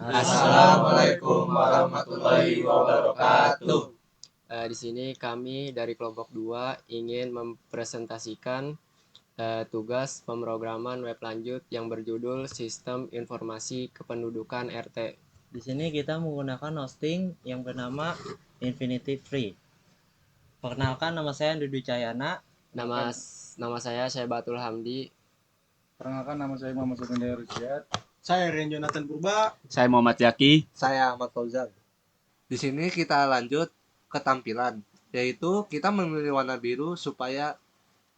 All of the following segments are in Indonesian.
Assalamualaikum warahmatullahi wabarakatuh. Di sini kami dari kelompok 2 ingin mempresentasikan tugas pemrograman web lanjut yang berjudul Sistem Informasi Kependudukan RT. Di sini kita menggunakan hosting yang bernama Infinity Free. Perkenalkan, nama saya Dudu Cahyana. Nama saya Syaibatul Hamdi. Perkenalkan, nama saya Muhammad Sukendaya Rusyad. Saya Rian Jonathan Purba. Saya Muhammad Yaki. Saya Ahmad Fauzan. Di sini kita lanjut ke tampilan, yaitu kita memilih warna biru supaya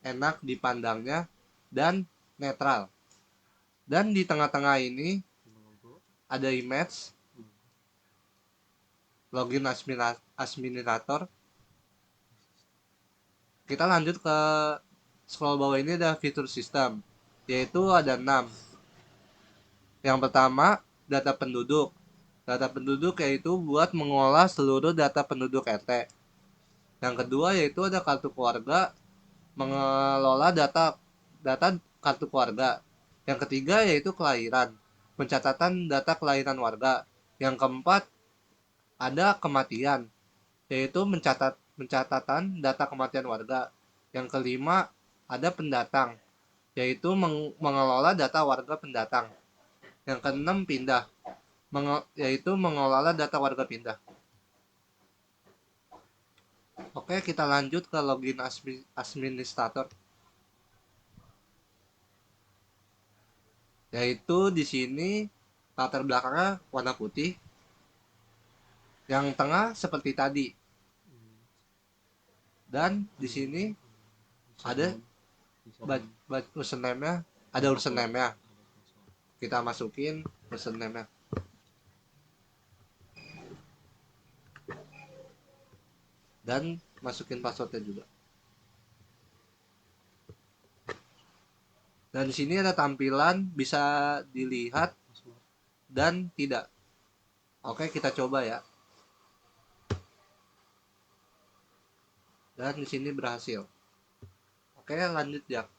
enak dipandangnya dan netral. Dan di tengah-tengah ini ada image, login administrator. Kita lanjut ke scroll bawah, ini ada fitur sistem, yaitu ada 6. Yang pertama, data penduduk. Data penduduk yaitu buat mengolah seluruh data penduduk RT. Yang kedua yaitu ada kartu keluarga, mengelola data kartu keluarga. Yang ketiga yaitu kelahiran, pencatatan data kelahiran warga. Yang keempat ada kematian, yaitu pencatatan data kematian warga. Yang kelima ada pendatang, yaitu mengelola data warga pendatang. Yang keenam pindah, yaitu mengelola data warga pindah. Oke, kita lanjut ke login administrator. Yaitu di sini latar belakangnya warna putih. Yang tengah seperti tadi. Dan di sini ada username-nya, ada username-nya. Kita masukin username-nya. Dan masukin passwordnya juga. Dan di sini ada tampilan bisa dilihat dan tidak. Oke, kita coba ya. Dan di sini berhasil. Oke, lanjut ya.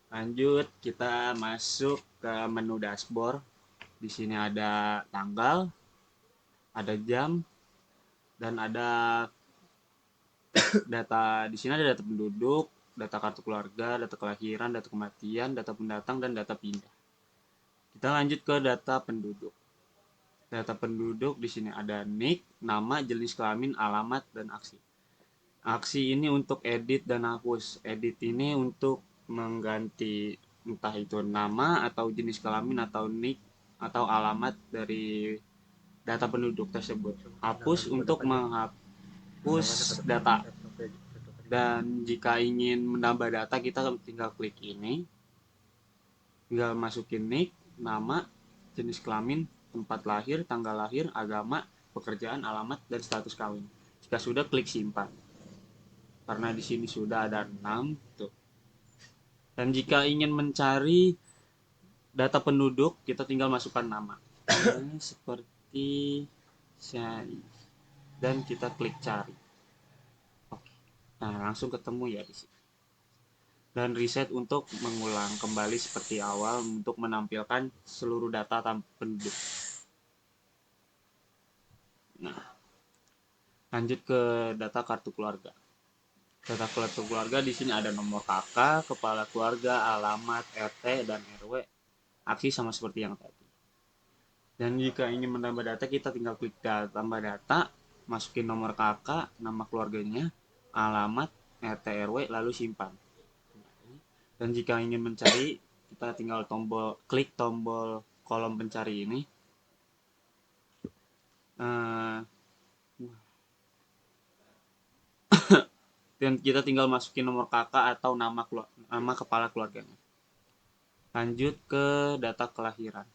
Lanjut, kita masuk ke menu dashboard. Di sini ada tanggal, ada jam, dan ada data. Di sini ada data penduduk, data kartu keluarga, data kelahiran, data kematian, data pendatang, dan data pindah. Kita lanjut ke data penduduk. Data penduduk di sini ada nick, nama, jenis kelamin, alamat, dan aksi. Aksi ini untuk edit dan hapus. Edit ini untuk mengganti entah itu nama atau jenis kelamin atau nick atau alamat dari data penduduk tersebut. Hapus untuk menghapus data. Dan jika ingin menambah data, kita tinggal klik ini. Tinggal masukin nick, nama, jenis kelamin, tempat lahir, tanggal lahir, agama, pekerjaan, alamat, dan status kawin. Jika sudah, klik simpan. Karena di sini sudah ada 6 tuh. Dan jika ingin mencari data penduduk, kita tinggal masukkan nama. Seperti saya. Dan kita klik cari. Oke. Nah, langsung ketemu ya di sini. Dan reset untuk mengulang kembali seperti awal untuk menampilkan seluruh data penduduk. Nah, lanjut ke data kartu keluarga. Data kartu keluarga di sini ada nomor kakak, kepala keluarga, alamat, RT, dan RW. Aksi sama seperti yang tadi. Dan jika ingin menambah data, kita tinggal klik tambah data, masukin nomor kakak, nama keluarganya, alamat, RT, RW, lalu simpan. Dan jika ingin mencari, kita tinggal klik tombol kolom pencari ini. Dan kita tinggal masukin nomor kakak atau nama kepala keluarganya. Lanjut ke data kelahiran.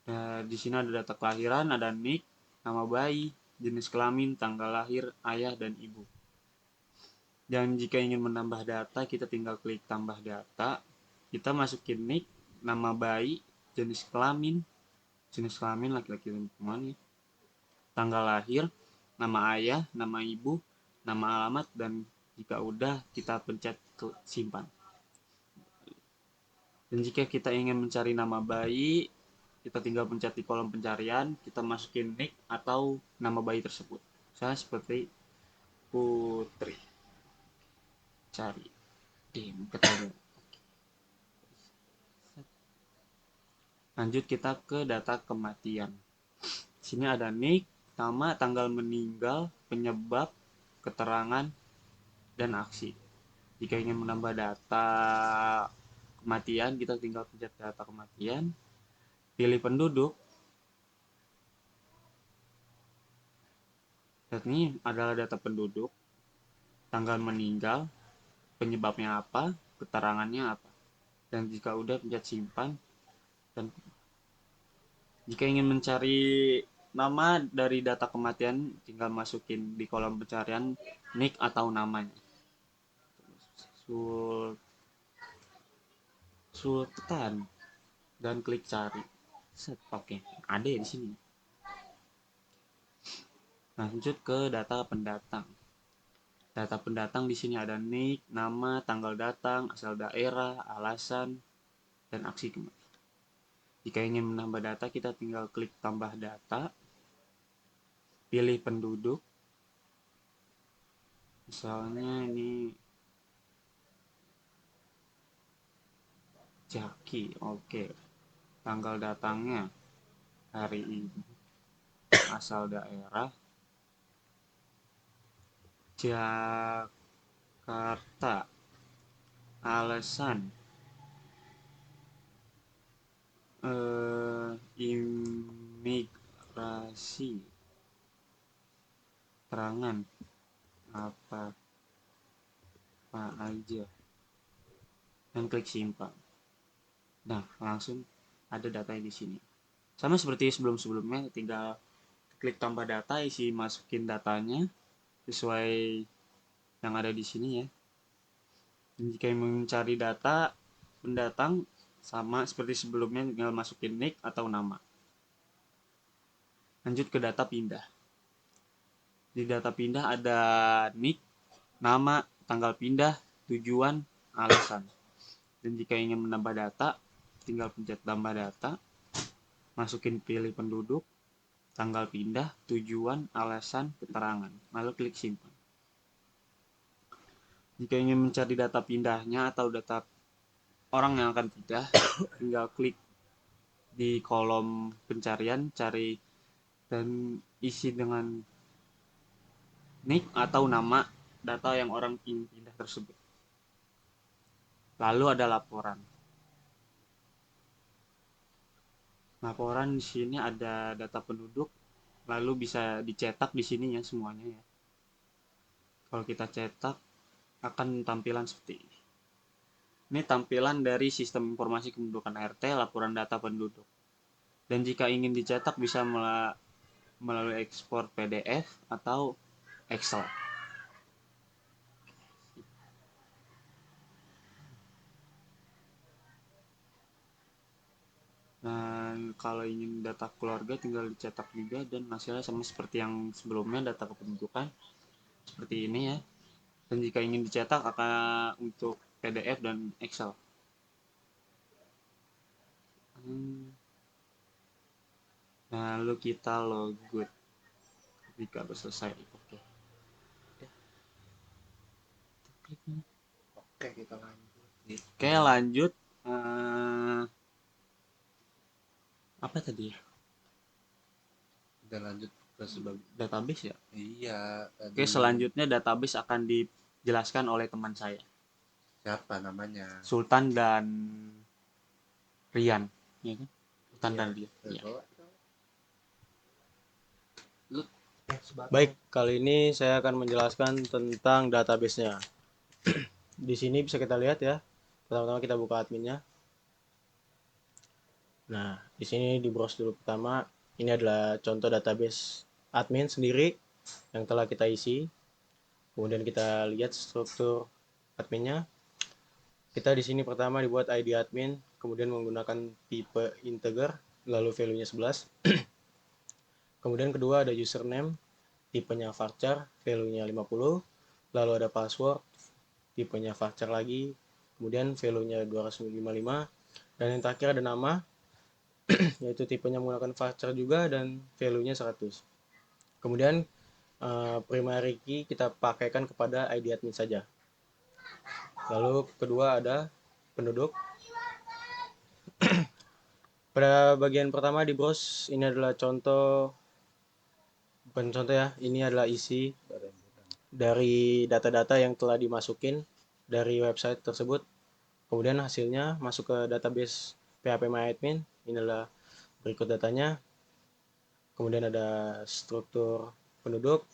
Nah, di sini ada data kelahiran, ada nick, nama bayi, jenis kelamin, tanggal lahir, ayah dan ibu. Dan jika ingin menambah data, kita tinggal klik tambah data. Kita masukin nick, nama bayi, jenis kelamin laki-laki dan perempuan, tanggal lahir, nama ayah, nama ibu, nama alamat, dan jika udah kita pencet simpan. Dan jika kita ingin mencari nama bayi, kita tinggal pencet di kolom pencarian, kita masukin nick atau nama bayi tersebut. Saya seperti Putri. Cari. Ketemu. Lanjut kita ke data kematian. Sini ada nick, nama, tanggal meninggal, penyebab, keterangan, dan aksi. Jika ingin menambah data kematian, kita tinggal pencet data kematian, pilih penduduk. Dan ini adalah data penduduk, tanggal meninggal, penyebabnya apa, keterangannya apa. Dan jika udah pencet simpan. Dan jika ingin mencari nama dari data kematian, tinggal masukin di kolom pencarian nick atau namanya. Sultan dan klik cari. Oke, ada ya di sini. Lanjut ke data pendatang. Data pendatang di sini ada nick, nama, tanggal datang, asal daerah, alasan, dan aksi kematian. Jika ingin menambah data, kita tinggal klik tambah data, pilih penduduk. Misalnya ini Jaki, oke. Tanggal datangnya hari ini, asal daerah Jakarta, alasan imigrasi, keterangan apa aja, dan klik simpan. Nah, langsung ada datanya di sini. Sama seperti sebelum-sebelumnya, tinggal klik tambah data, isi masukin datanya sesuai yang ada di sini ya. Dan jika ingin mencari data pendatang, sama seperti sebelumnya, tinggal masukin nick atau nama. Lanjut ke data pindah. Di data pindah ada nick, nama, tanggal pindah, tujuan, alasan. Dan jika ingin menambah data, tinggal pencet tambah data, masukin pilih penduduk, tanggal pindah, tujuan, alasan, keterangan, lalu klik simpan. Jika ingin mencari data pindahnya atau data orang yang akan pindah, tinggal klik di kolom pencarian, cari dan isi dengan nick atau nama data yang orang ingin pindah tersebut. Lalu ada laporan. Laporan di sini ada data penduduk, lalu bisa dicetak di sini ya semuanya ya. Kalau kita cetak akan tampilan seperti ini. Ini tampilan dari sistem informasi kependudukan RT, laporan data penduduk. Dan jika ingin dicetak bisa melalui ekspor PDF atau Excel. Dan kalau ingin data keluarga tinggal dicetak juga dan hasilnya sama seperti yang sebelumnya, data kependudukan seperti ini ya. Dan jika ingin dicetak akan untuk PDF dan Excel. Lalu kita logout jika sudah selesai. Oke. Oke, kita lanjut. Oke, lanjut. Apa tadi ya? Kita lanjut ke Database ya? Iya. Oke, selanjutnya database akan dijelaskan oleh teman saya. Siapa namanya? Sultan dan Rian, ya kan? Sultan dan Rian. Ya. Baik, kali ini saya akan menjelaskan tentang database-nya. Di sini bisa kita lihat ya. Pertama-tama kita buka adminnya. Nah, di sini di browse dulu pertama. Ini adalah contoh database admin sendiri yang telah kita isi. Kemudian kita lihat struktur adminnya. Kita di sini pertama dibuat ID admin, kemudian menggunakan tipe integer, lalu value-nya 11. Kemudian kedua ada username, tipenya varchar, value-nya 50. Lalu ada password, tipenya varchar lagi, kemudian value-nya 255. Dan yang terakhir ada nama, yaitu tipenya menggunakan varchar juga dan value-nya 100. Kemudian primary key kita pakaikan kepada ID admin saja. Lalu kedua ada penduduk. Pada bagian pertama di browse, ini adalah contoh, bukan contoh ya, ini adalah isi dari data-data yang telah dimasukin dari website tersebut. Kemudian hasilnya masuk ke database PHP-MyAdmin. Ini adalah berikut datanya. Kemudian ada struktur penduduk.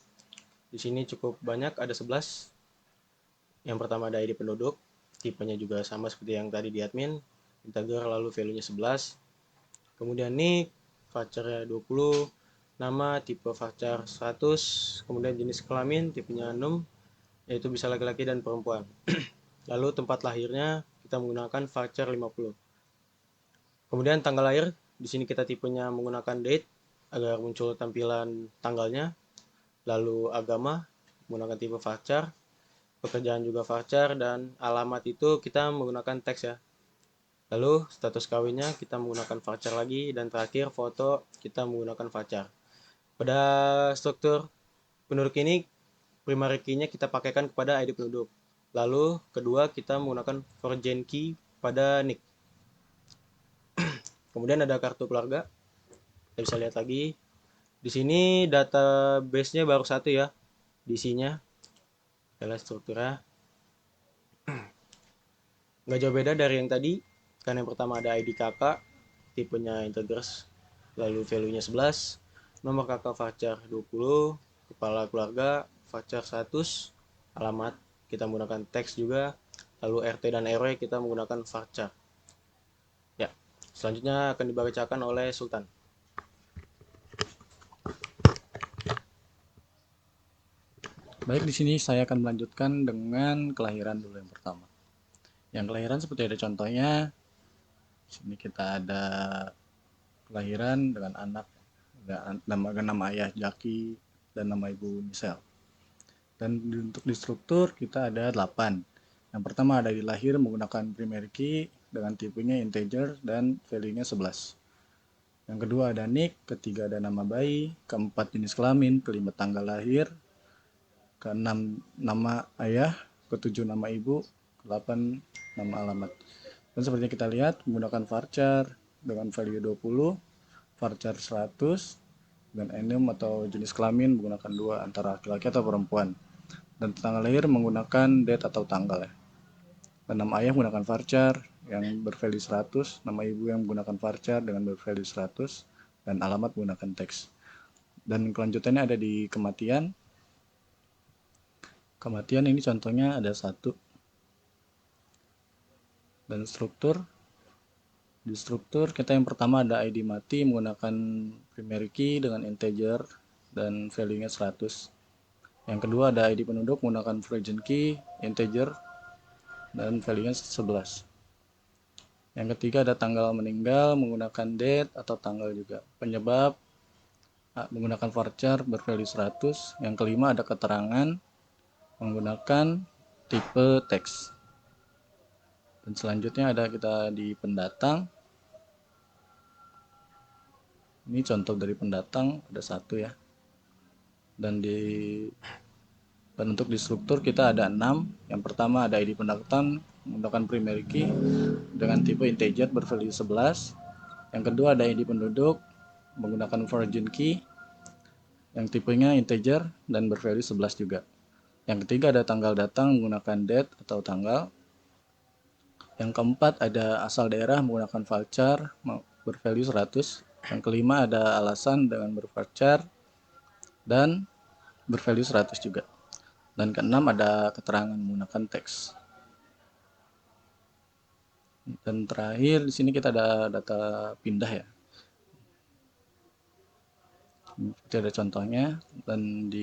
Di sini cukup banyak, ada 11. Yang pertama ada ID penduduk, tipenya juga sama seperti yang tadi di admin, integer lalu value-nya 11. Kemudian nick, varchar 20, nama tipe varchar 100, kemudian jenis kelamin tipenya num, yaitu bisa laki-laki dan perempuan. Lalu tempat lahirnya kita menggunakan varchar 50. Kemudian tanggal lahir, di sini kita tipenya menggunakan date agar muncul tampilan tanggalnya. Lalu agama menggunakan tipe varchar, pekerjaan juga varchar, dan alamat itu kita menggunakan teks ya. Lalu status kawinnya kita menggunakan varchar lagi, dan terakhir foto kita menggunakan varchar. Pada struktur penduduk ini primary key-nya kita pakaikan kepada ID penduduk. Lalu kedua kita menggunakan foreign key pada nick. Kemudian ada kartu keluarga. Kita bisa lihat lagi. Di sini database-nya baru satu ya. Isinya adalah strukturnya. Nggak jauh beda dari yang tadi. Karena yang pertama ada ID kakak, tipenya integers, lalu value-nya 11, nomor kakak varchar 20, kepala keluarga varchar 100, alamat kita menggunakan teks juga, lalu RT dan RW kita menggunakan varchar. Ya, selanjutnya akan dibacakan oleh Sultan. Baik, di sini saya akan melanjutkan dengan kelahiran dulu yang pertama. Yang kelahiran seperti ada contohnya. Sini kita ada kelahiran dengan anak, nama ayah Jaki dan nama ibu Michelle. Dan untuk di struktur kita ada 8. Yang pertama ada di lahir menggunakan primary key dengan tipenya integer dan value-nya 11. Yang kedua ada nick, ketiga ada nama bayi, keempat jenis kelamin, kelima tanggal lahir, keenam nama ayah, ketujuh nama ibu, ke-8 nama alamat. Dan seperti kita lihat menggunakan varchar dengan value 20, varchar 100, dan enum atau jenis kelamin menggunakan 2 antara laki-laki atau perempuan. Dan tanggal lahir menggunakan date atau tanggal ya. Dan nama ayah menggunakan varchar yang bervalue 100, nama ibu yang menggunakan varchar dengan bervalue 100, dan alamat menggunakan teks. Dan kelanjutannya ada di kematian. Kematian ini contohnya ada 1. Dan struktur, di struktur kita yang pertama ada ID mati menggunakan primary key dengan integer dan value-nya 100. Yang kedua ada ID penduduk menggunakan foreign key, integer, dan value-nya 11. Yang ketiga ada tanggal meninggal menggunakan date atau tanggal juga. Penyebab menggunakan varchar bervalue 100. Yang kelima ada keterangan menggunakan tipe teks. Dan selanjutnya ada kita di pendatang. Ini contoh dari pendatang ada 1 ya. Dan untuk di struktur kita ada 6. Yang pertama ada ID pendatang menggunakan primary key dengan tipe integer bervalue 11. Yang kedua ada ID penduduk menggunakan foreign key yang tipenya integer dan bervalue 11 juga. Yang ketiga ada tanggal datang menggunakan date atau tanggal. Yang keempat ada asal daerah menggunakan varchar bervalue 100. Yang kelima ada alasan dengan bervarchar dan bervalue 100 juga. Dan keenam ada keterangan menggunakan teks. Dan terakhir di sini kita ada data pindah ya. Seperti ada contohnya. Dan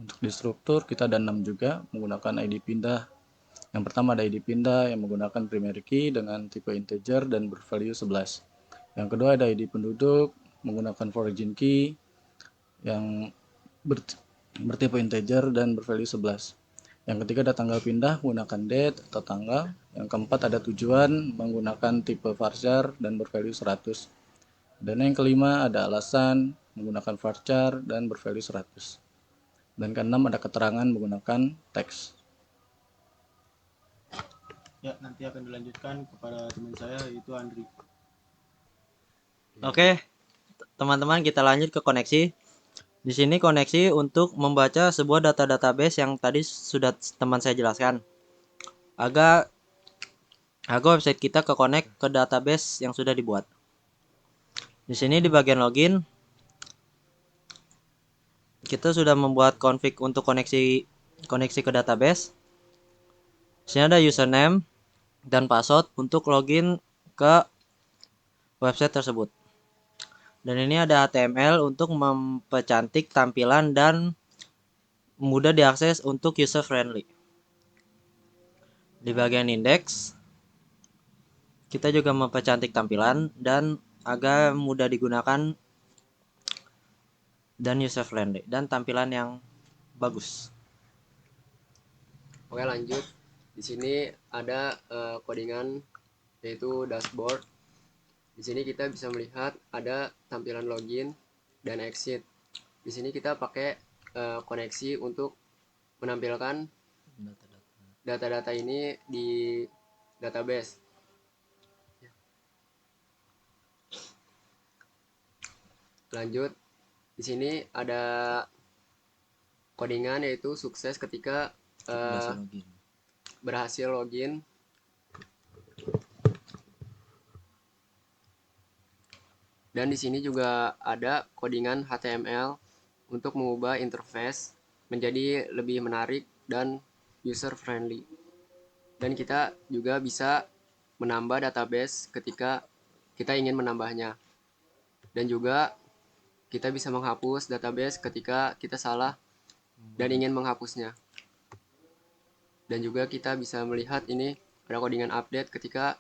untuk di struktur kita ada 6 juga menggunakan ID pindah. Yang pertama ada ID pindah yang menggunakan primary key dengan tipe integer dan bervalue 11. Yang kedua ada ID penduduk menggunakan foreign key yang bertipe integer dan bervalue 11. Yang ketiga ada tanggal pindah menggunakan date atau tanggal. Yang keempat ada tujuan menggunakan tipe varchar dan bervalue 100. Dan yang kelima ada alasan menggunakan varchar dan bervalue 100. Dan keenam ada keterangan menggunakan teks. Ya, nanti akan dilanjutkan kepada teman saya yaitu Andri. Oke, teman-teman kita lanjut ke koneksi. Di sini koneksi untuk membaca sebuah database yang tadi sudah teman saya jelaskan. Agar website kita ke connect ke database yang sudah dibuat. Di sini di bagian login kita sudah membuat config untuk koneksi ke database. Di sini ada username dan password untuk login ke website tersebut. Dan ini ada HTML untuk mempercantik tampilan dan mudah diakses untuk user friendly. Di bagian index kita juga mempercantik tampilan dan agar mudah digunakan dan user friendly dan tampilan yang bagus. Oke, lanjut. Di sini ada codingan yaitu dashboard. Di sini kita bisa melihat ada tampilan login dan exit. Di sini kita pakai koneksi untuk menampilkan data-data ini di database. Lanjut, di sini ada codingan yaitu sukses ketika berhasil login. Dan di sini juga ada codingan HTML untuk mengubah interface menjadi lebih menarik dan user friendly. Dan kita juga bisa menambah database ketika kita ingin menambahnya. Dan juga kita bisa menghapus database ketika kita salah dan ingin menghapusnya. Dan juga kita bisa melihat ini ada codingan update ketika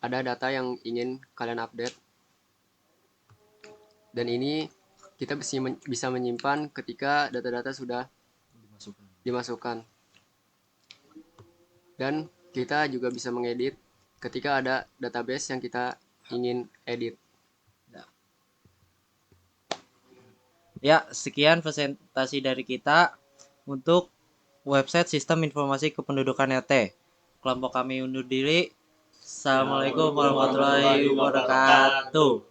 ada data yang ingin kalian update. Dan ini kita bisa menyimpan ketika data-data sudah dimasukkan. Dan kita juga bisa mengedit ketika ada database yang kita ingin edit. Ya, sekian presentasi dari kita untuk website Sistem Informasi Kependudukan RT. Kelompok kami undur diri. Assalamualaikum warahmatullahi wabarakatuh.